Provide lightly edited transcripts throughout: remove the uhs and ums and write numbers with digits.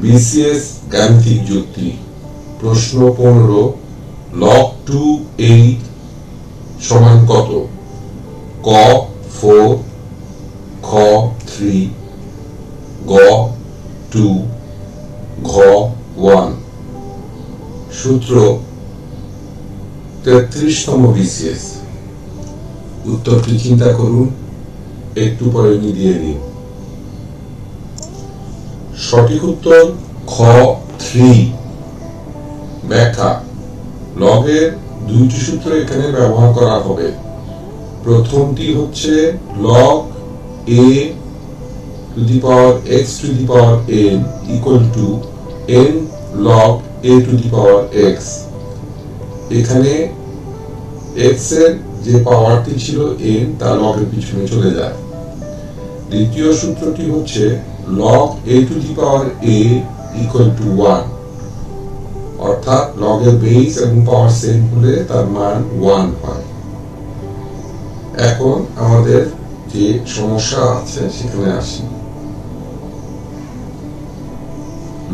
BCS গাণিতিক যুক্তি প্রশ্ন 15 log 2 সমান কত? ক 4, খ 3, গ 2, ঘ 1। সূত্র 33তম বিসিএস। উত্তরটি চিন্তা করুন, একটু পরে মিলিয়ে নিন। সঠিক উত্তর খ 3। ব্যাখ্যা: লগের দুইটি সূত্র এখানে ব্যবহার করা হবে। প্রথমটি হচ্ছে log a to the power x to the power n equal to n log a to the power x। এখানে x এর যে পাওয়ারটি ছিল n তা লগের পিছনে চলে যায়। দ্বিতীয় সূত্রটি হচ্ছে log a to the power a equal to 1, অর্থাৎ লগের বেস এবং পাওয়ার সেম হলে তার মান 1 হয়। এখন আমাদের যে সমস্যা আছে সেখানে আসি।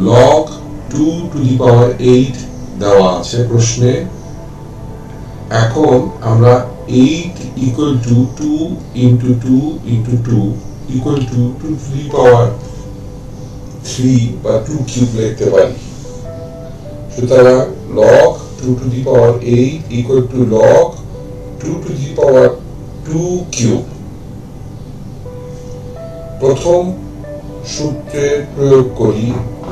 log 2 to the power 8 দেওয়া আছে প্রশ্নে। এখন আমরা 8 equal to 2 into 2 into 2 equal to 2 to the power 3 বা 2 কিউব লিখতে পারি। সুতরাং log 2 to the power 8 equal to log 2 to the power 2 cube. প্রথম সূত্রে প্রয়োগ করি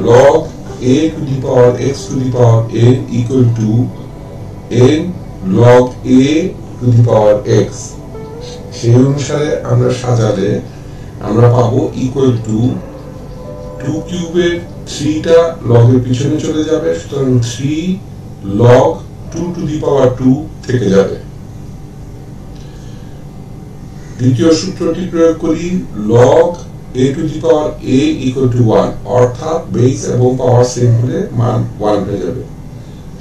log a to the power x to the power n equal to n log a to the power x। সেই অনুসারে আমরা সাজালে আমরা পাবো equal to 2 কিউবের 3টা লগের পিছনে চলে যাবে, সুতরাং 3 log 2 to the power 2 থেকে যাবে। দ্বিতীয় সূত্রটি প্রয়োগ করি log a to the power a equal to 1, অর্থাৎ বেস এবং পাওয়ার সেম হলে মান 1 হয়ে যাবে।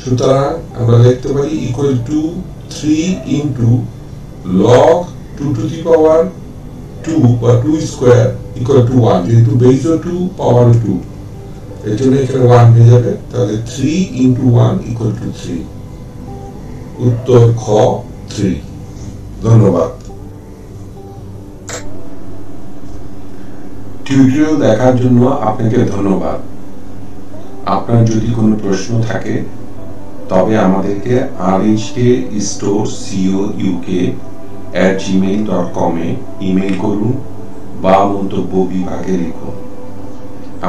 সুতরাং আমরা লিখতে পারি equal to 3 into log 2 to the power 2 বা 2 স্কয়ার equal to 1, যেহেতু বেসও 2 পাওয়ারও 2, এর জন্য এখানে 1 হয়ে যাবে। তাহলে 3 into 1 equal to 3। উত্তর খ 3। ধন্যবাদ। টিউটোরিয়াল দেখার জন্য আপনাকে ধন্যবাদ। আপনার যদি কোনো প্রশ্ন থাকে তবে আমাদেরকে rhkstorecouk@gmail.com এ ইমেইল করুন বা মন্তব্য বিভাগে লিখুন।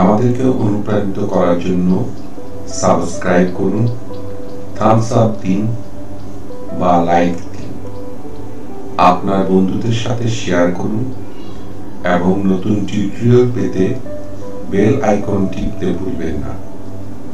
আমাদেরকে অনুপ্রাণিত করার জন্য সাবস্ক্রাইব করুন, থামস আপ দিন বা লাইক দিন। আপনার বন্ধুদের সাথে শেয়ার করুন এবং নতুন টিউটোরিয়াল পেতে বেল আইকন টিপতে ভুলবেন না।